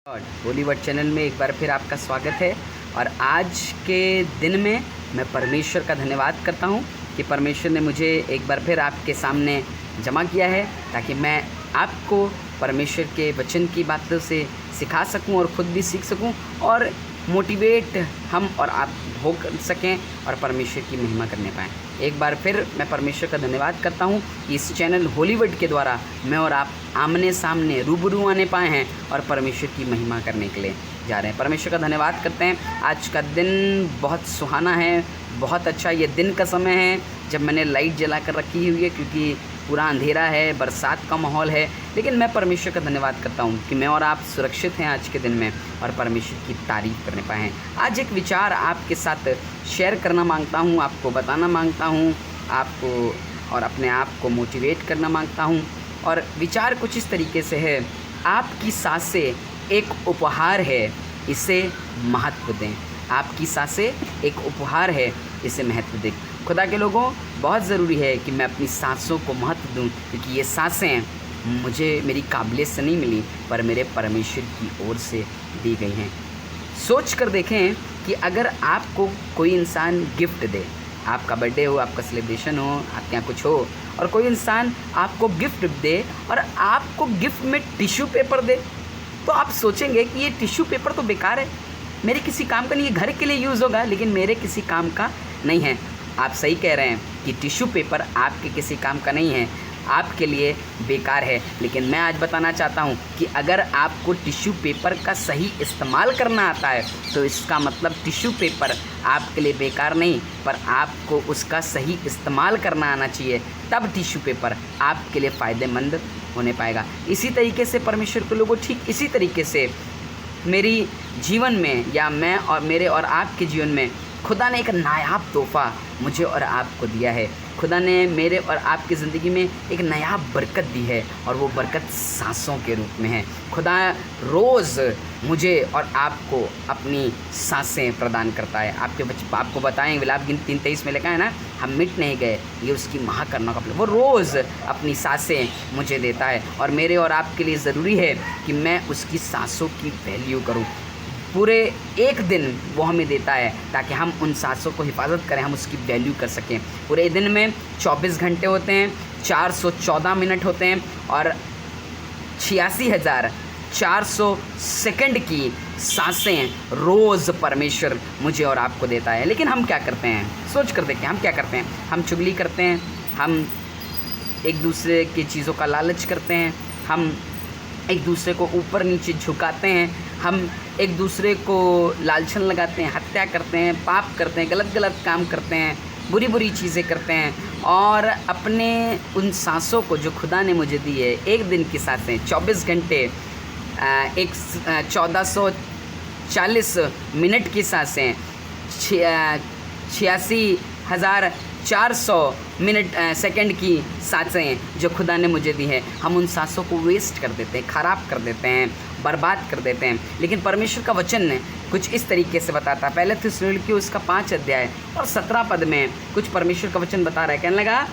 और बॉलीवुड चैनल में एक बार फिर आपका स्वागत है। और आज के दिन में मैं परमेश्वर का धन्यवाद करता हूँ कि परमेश्वर ने मुझे एक बार फिर आपके सामने जमा किया है ताकि मैं आपको परमेश्वर के वचन की बातों से सिखा सकूं और ख़ुद भी सीख सकूं और मोटिवेट हम और आप हो सकें और परमेश्वर की महिमा करने पाएँ। एक बार फिर मैं परमेश्वर का धन्यवाद करता हूँ कि इस चैनल हॉलीवुड के द्वारा मैं और आप आमने सामने रूबरू आने पाए हैं और परमेश्वर की महिमा करने के लिए जा रहे हैं। परमेश्वर का धन्यवाद करते हैं। आज का दिन बहुत सुहाना है, बहुत अच्छा ये दिन का समय है जब मैंने लाइट जला कर रखी हुई है क्योंकि पूरा अंधेरा है, बरसात का माहौल है। लेकिन मैं परमेश्वर का धन्यवाद करता हूँ कि मैं और आप सुरक्षित हैं आज के दिन में और परमेश्वर की तारीफ़ करने पाए हैं। आज एक विचार आपके साथ शेयर करना मांगता हूँ, आपको बताना मांगता हूँ, आपको और अपने आप को मोटिवेट करना मांगता हूँ। और विचार कुछ इस तरीके से है, आपकी सांसें एक उपहार है, इसे महत्व दें। आपकी सांसें एक उपहार है, इसे महत्व दें। खुदा के लोगों, बहुत ज़रूरी है कि मैं अपनी सांसों को महत्व दूं क्योंकि ये सांसें मुझे मेरी काबिलियत से नहीं मिली पर मेरे परमेश्वर की ओर से दी गई हैं। सोच कर देखें कि अगर आपको कोई इंसान गिफ्ट दे, आपका बर्थडे हो, आपका सेलिब्रेशन हो, आपके यहाँ कुछ हो और कोई इंसान आपको गिफ्ट दे और आपको गिफ्ट में टिश्यू पेपर दे, तो आप सोचेंगे कि ये टिश्यू पेपर तो बेकार है, मेरे किसी काम का नहीं, ये घर के लिए यूज़ होगा लेकिन मेरे किसी काम का नहीं है। आप सही कह रहे हैं कि टिश्यू पेपर आपके किसी काम का नहीं है, आपके लिए बेकार है। लेकिन मैं आज बताना चाहता हूँ कि अगर आपको टिश्यू पेपर का सही इस्तेमाल करना आता है तो इसका मतलब टिश्यू पेपर आपके लिए बेकार नहीं पर आपको उसका सही इस्तेमाल करना आना चाहिए, तब टिश्यू पेपर आपके लिए फ़ायदेमंद होने पाएगा। इसी तरीके से परमेश्वर के लोगों, ठीक इसी तरीके से मेरी जीवन में या मैं और मेरे और आपके जीवन में खुदा ने एक नायाब तोहफ़ा मुझे और आपको दिया है। खुदा ने मेरे और आपकी ज़िंदगी में एक नायाब बरकत दी है और वो बरकत सांसों के रूप में है। खुदा रोज़ मुझे और आपको अपनी सांसें प्रदान करता है। आपको बताएं, विलाप गिनती 3:23 में लिखा है ना, हम मिट नहीं गए, ये उसकी महाकरुणा का फल। वो रोज़ अपनी सांसें मुझे देता है और मेरे और आपके लिए ज़रूरी है कि मैं उसकी सांसों की वैल्यू करूँ। पूरे एक दिन वो हमें देता है ताकि हम उन सांसों को हिफाजत करें, हम उसकी वैल्यू कर सकें। पूरे दिन में 24 घंटे होते हैं, 414 मिनट होते हैं और 86,400 सेकंड की सांसें रोज़ परमेश्वर मुझे और आपको देता है। लेकिन हम क्या करते हैं, सोच कर देखिए, हम क्या करते हैं? हम चुगली करते हैं, हम एक दूसरे की चीज़ों का लालच करते हैं, हम एक दूसरे को ऊपर नीचे झुकाते हैं, हम एक दूसरे को लालछन लगाते हैं, हत्या करते हैं, पाप करते हैं, गलत गलत काम करते हैं, बुरी बुरी चीज़ें करते हैं और अपने उन सांसों को जो खुदा ने मुझे दी है, एक दिन की सांसें 24 घंटे 1440 मिनट की सांसें 86,400 सेकंड की सांसें जो खुदा ने मुझे दी है, हम उन सांसों को वेस्ट कर देते हैं, ख़राब कर देते हैं, बर्बाद कर देते हैं। लेकिन परमेश्वर का वचन कुछ इस तरीके से बताता है। पहले थिस्सलुनीकियों उसका 5 अध्याय और 17 पद में कुछ परमेश्वर का वचन बता रहा है। कहने लगा,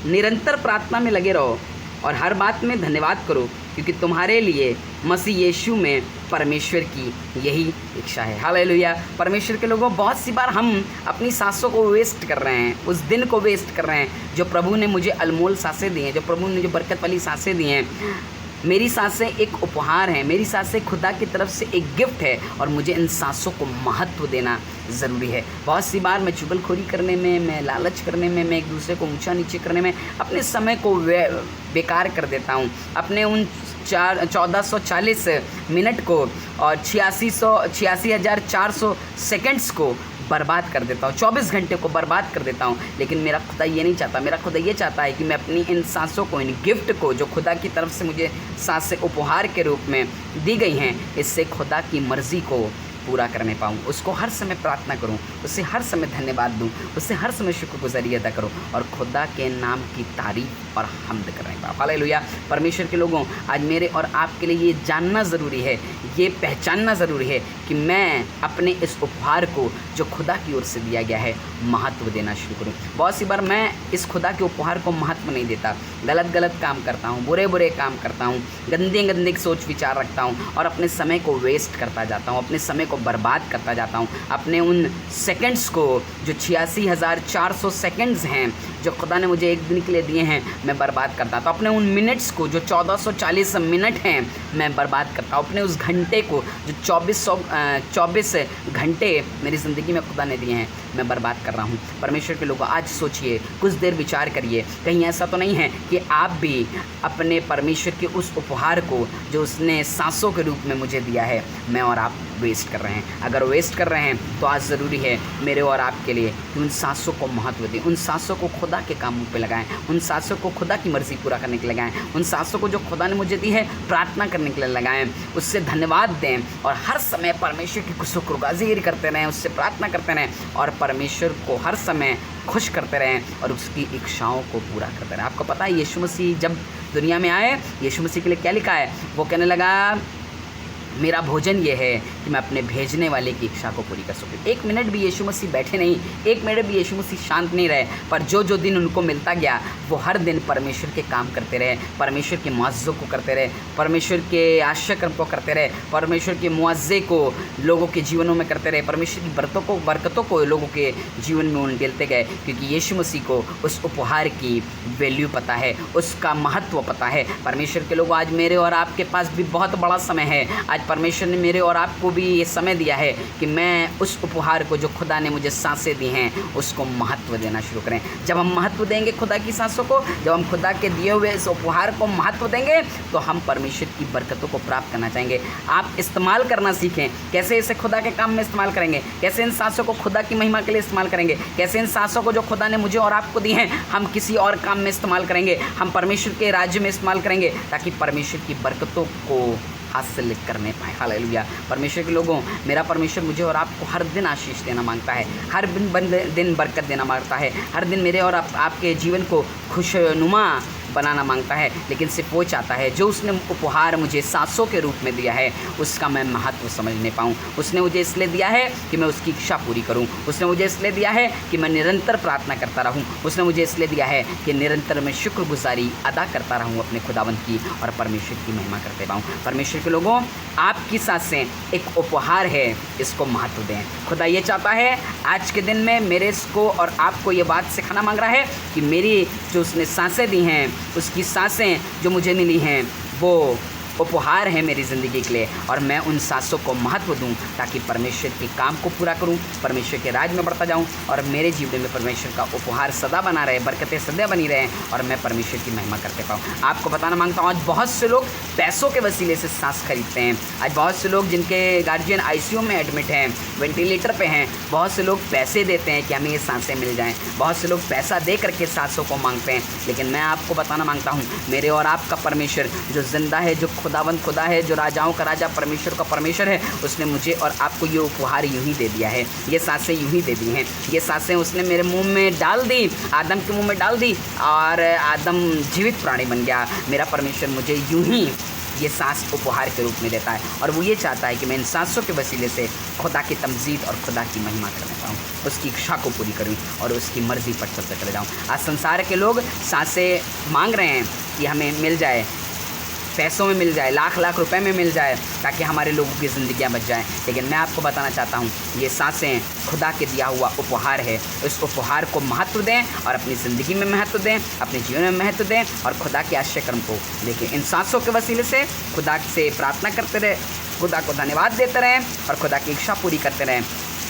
निरंतर प्रार्थना में लगे रहो और हर बात में धन्यवाद करो क्योंकि तुम्हारे लिए मसीह यीशु में परमेश्वर की यही इच्छा है। हालेलुया। परमेश्वर के लोगों, बहुत सी बार हम अपनी सांसों को वेस्ट कर रहे हैं, उस दिन को वेस्ट कर रहे हैं जो प्रभु ने मुझे अनमोल सांसें दी हैं, जो प्रभु ने जो बरकत वाली सांसें दी हैं। मेरी सांसें एक उपहार हैं, मेरी सांसें खुदा की तरफ से एक गिफ्ट है और मुझे इन सांसों को महत्व देना ज़रूरी है। बहुत सी बार मैं चुगलखोरी करने में, मैं लालच करने में, मैं एक दूसरे को ऊंचा नीचे करने में अपने समय को बेकार कर देता हूँ। अपने उन 1440 मिनट को और 86,400 सेकंड्स को बर्बाद कर देता हूँ, 24 घंटे को बर्बाद कर देता हूँ। लेकिन मेरा खुदा ये नहीं चाहता। मेरा खुदा ये चाहता है कि मैं अपनी इन सांसों को, इन गिफ्ट को जो खुदा की तरफ से मुझे सांसें उपहार के रूप में दी गई हैं, इससे खुदा की मर्ज़ी को पूरा करने पाऊँ, उसको हर समय प्रार्थना करूँ, उससे हर समय धन्यवाद दूँ, उससे हर समय शुक्रगुजारी अदा करूँ और खुदा के नाम की तारीफ़ और हम्द करने पाऊँ। हालेलुया। परमेश्वर के लोगों, आज मेरे और आपके लिए ये जानना ज़रूरी है, ये पहचानना ज़रूरी है कि मैं अपने इस उपहार को जो खुदा की ओर से दिया गया है महत्व देना शुरू करूँ। बहुत सी बार मैं इस खुदा के उपहार को महत्व नहीं देता, गलत काम करता हूँ, बुरे काम करता हूँ, गंदे सोच विचार रखता हूँ और अपने समय को वेस्ट करता जाता हूँ, अपने समय को बर्बाद करता जाता हूँ। अपने उन सेकंड्स को जो 86,400 सेकंड्स हैं जो खुदा ने मुझे एक दिन के लिए दिए हैं, मैं बर्बाद करता हूँ। तो अपने उन मिनट्स को जो 1440 मिनट हैं मैं बर्बाद करता हूँ। अपने उस घंटे को जो 24 घंटे मेरी ज़िंदगी में खुदा ने दिए हैं मैं बर्बाद कर रहा हूँ। परमेश्वर के लोगों, आज सोचिए, कुछ देर विचार करिए, कहीं ऐसा तो नहीं है कि आप भी अपने परमेश्वर के उस उपहार को जो उसने सांसों के रूप में मुझे दिया है, मैं और आप वेस्ट कर रहे हैं। अगर वेस्ट कर रहे हैं तो आज ज़रूरी है मेरे और आपके लिए कि उन सांसों को महत्व दें, उन सांसों को खुदा के कामों पे लगाएं, उन सांसों को खुदा की मर्ज़ी पूरा करने के लिए लगाएं, उन सांसों को जो खुदा ने मुझे दी है प्रार्थना करने के लिए लगाएं, उससे धन्यवाद दें और हर समय परमेश्वर की शुक्रगुजारी करते रहें, उससे प्रार्थना करते रहें और परमेश्वर को हर समय खुश करते रहें और उसकी इच्छाओं को पूरा करते रहें। आपको पता है यीशु मसीह जब दुनिया में आए, यीशु मसीह के लिए क्या लिखा है? वो कहने लगा, मेरा भोजन ये है कि मैं अपने भेजने वाले की इच्छा को पूरी कर सकूँ। एक मिनट भी यीशु मसीह बैठे नहीं, एक मिनट भी यीशु मसीह शांत नहीं रहे, पर जो दिन उनको मिलता गया वो हर दिन परमेश्वर के काम करते रहे, परमेश्वर के मुआज़ों को करते रहे, परमेश्वर के आश्चर्य कर्म को करते रहे, परमेश्वर के मुआज़े को लोगों के जीवनों में करते रहे, परमेश्वर की बरकतों को लोगों के जीवन में उंडेलते गए, क्योंकि यीशु मसीह को उस उपहार की वैल्यू पता है, उसका महत्व पता है। परमेश्वर के लोग, आज मेरे और आपके पास भी बहुत बड़ा समय है। आज परमेश्वर ने मेरे और आपको भी ये समय दिया है कि मैं उस उपहार को जो खुदा ने मुझे सांसें दी हैं उसको महत्व देना शुरू करें। जब हम महत्व देंगे खुदा की सांसों को, जब हम खुदा के दिए हुए इस उपहार को महत्व देंगे तो हम परमेश्वर की बरकतों को प्राप्त करना चाहेंगे। आप इस्तेमाल करना सीखें, कैसे इसे खुदा के काम में इस्तेमाल करेंगे, कैसे इन सांसों को खुदा की महिमा के लिए इस्तेमाल करेंगे, कैसे इन सांसों को जो खुदा ने मुझे और आपको दी हैं हम किसी और काम में इस्तेमाल करेंगे, हम परमेश्वर के राज्य में इस्तेमाल करेंगे ताकि परमेश्वर की बरकतों को हासिल करने पाए। हालेलुया। परमेश्वर के लोगों, मेरा परमेश्वर मुझे और आपको हर दिन आशीष देना मांगता है, हर दिन बरकत देना मांगता है, हर दिन मेरे और आपके जीवन को खुशनुमा बनाना मांगता है, लेकिन सिर्फ वो चाहता है जो उसने उपहार मुझे सांसों के रूप में दिया है उसका मैं महत्व समझने पाऊँ। उसने मुझे इसलिए दिया है कि मैं उसकी इच्छा पूरी करूँ, उसने मुझे इसलिए दिया है कि मैं निरंतर प्रार्थना करता रहूँ, उसने मुझे इसलिए दिया है कि निरंतर मैं शुक्रगुजारी अदा करता रहूँ अपने खुदावंद की और परमेश्वर की महिमा करते पाऊँ। परमेश्वर के लोगों, आपकी सांसें एक उपहार है, इसको महत्व दें। खुदा ये चाहता है आज के दिन में मेरे इसको और आपको ये बात सिखाना मांग रहा है कि मेरी जो उसने सांसें दी हैं, उसकी सांसें जो मुझे मिली हैं वो उपहार है मेरी ज़िंदगी के लिए और मैं उन सांसों को महत्व दूं ताकि परमेश्वर के काम को पूरा करूं, परमेश्वर के राज में बढ़ता जाऊं और मेरे जीवन में परमेश्वर का उपहार सदा बना रहे, बरकतें सदा बनी रहें और मैं परमेश्वर की महिमा करते पाऊं। आपको बताना मांगता हूं, आज बहुत से लोग पैसों के वसीले से सांस खरीदते हैं। आज बहुत से लोग जिनके गार्जियन ICU में एडमिट हैं, वेंटिलेटर पर हैं, बहुत से लोग पैसे देते हैं कि हमें ये सांसें मिल जाएँ, बहुत से लोग पैसा दे करके सांसों को मांगते हैं। लेकिन मैं आपको बताना मांगता हूँ, मेरे और आपका परमेश्वर जो जिंदा है, जो खुदावंद खुदा है, जो राजाओं का राजा, परमेश्वर का परमेश्वर है, उसने मुझे और आपको ये उपहार यूं ही दे दिया है, ये सांसें यूं ही दे दी हैं। ये सांसें उसने मेरे मुंह में डाल दी, आदम के मुंह में डाल दी और आदम जीवित प्राणी बन गया। मेरा परमेश्वर मुझे यूं ही ये सांस उपहार के रूप में देता है और वो ये चाहता है कि मैं इन सांसों के वसीले से खुदा की तमजीद और खुदा की महिमा करना चाहूँ, उसकी इच्छा को पूरी करूँ और उसकी मर्ज़ी पर चलते चले जाऊँ। आज संसार के लोग सांसें मांग रहे हैं कि हमें मिल जाए, पैसों में मिल जाए, लाख रुपए में मिल जाए ताकि हमारे लोगों की ज़िंदगियां बच जाएं। लेकिन मैं आपको बताना चाहता हूं, ये सांसें खुदा के दिया हुआ उपहार है। इस उपहार को महत्व दें और अपनी ज़िंदगी में महत्व दें, अपने जीवन में महत्व दें और खुदा के आश्चर्य कर्म को देखें। इन सांसों के वसीले से खुदा से प्रार्थना करते रहे, खुदा को धन्यवाद देते रहें और खुदा की इच्छा पूरी करते रहें।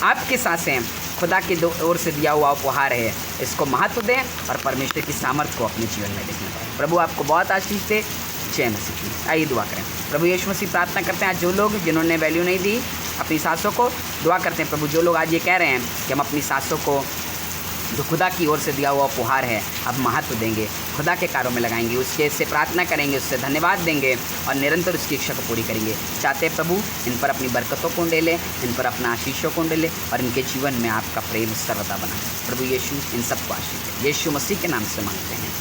आपकी सांसें खुदा की ओर से दिया हुआ उपहार है, इसको महत्व दें और परमेश्वर की सामर्थ्य को अपने जीवन में देखने पाएं। प्रभु आपको बहुत आशीष दे। जय मसीह। आइए दुआ करें। प्रभु यीशु मसीह, प्रार्थना करते हैं आज जो लोग जिन्होंने वैल्यू नहीं दी अपनी सांसों को, दुआ करते हैं प्रभु जो लोग आज ये कह रहे हैं कि हम अपनी सांसों को जो खुदा की ओर से दिया हुआ उपहार है अब महत्व देंगे, खुदा के कार्यों में लगाएंगे, उसके से प्रार्थना करेंगे, उससे धन्यवाद देंगे और निरंतर उसकी इच्छा को पूरी करेंगे। चाहते हैं प्रभु इन पर अपनी बरकतों को ले, इन पर अपना आशीषों को ले और इनके जीवन में आपका प्रेम सर्वदा बना। प्रभु यीशु इन सबको आशीष दे, यीशु मसीह के नाम से मांगते हैं,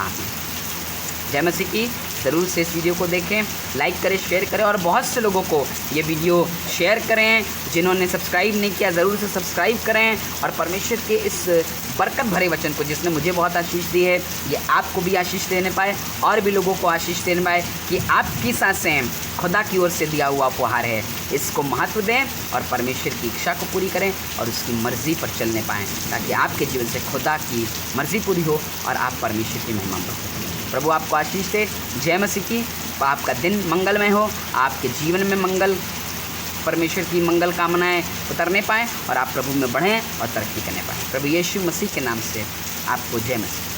आमीन। जय मसीह की। ज़रूर से इस वीडियो को देखें, लाइक करें, शेयर करें और बहुत से लोगों को ये वीडियो शेयर करें। जिन्होंने सब्सक्राइब नहीं किया ज़रूर से सब्सक्राइब करें और परमेश्वर के इस बरकत भरे वचन को जिसने मुझे बहुत आशीष दी है ये आपको भी आशीष देने पाए और भी लोगों को आशीष देने पाए कि आपकी सांसें खुदा की ओर से दिया हुआ उपहार है, इसको महत्व दें और परमेश्वर की इच्छा को पूरी करें और उसकी मर्ज़ी पर चलने पाएँ, ताकि आपके जीवन से खुदा की मर्ज़ी पूरी हो और आप परमेश्वर की महिमा कर सकें। प्रभु आपको आशीष दे। जय मसीह की। आपका दिन मंगलमय हो, आपके जीवन में मंगल, परमेश्वर की मंगल कामनाएं उतरने पाएँ और आप प्रभु में बढ़ें और तरक्की करने पाएँ। प्रभु यीशु मसीह के नाम से आपको जय मसीह।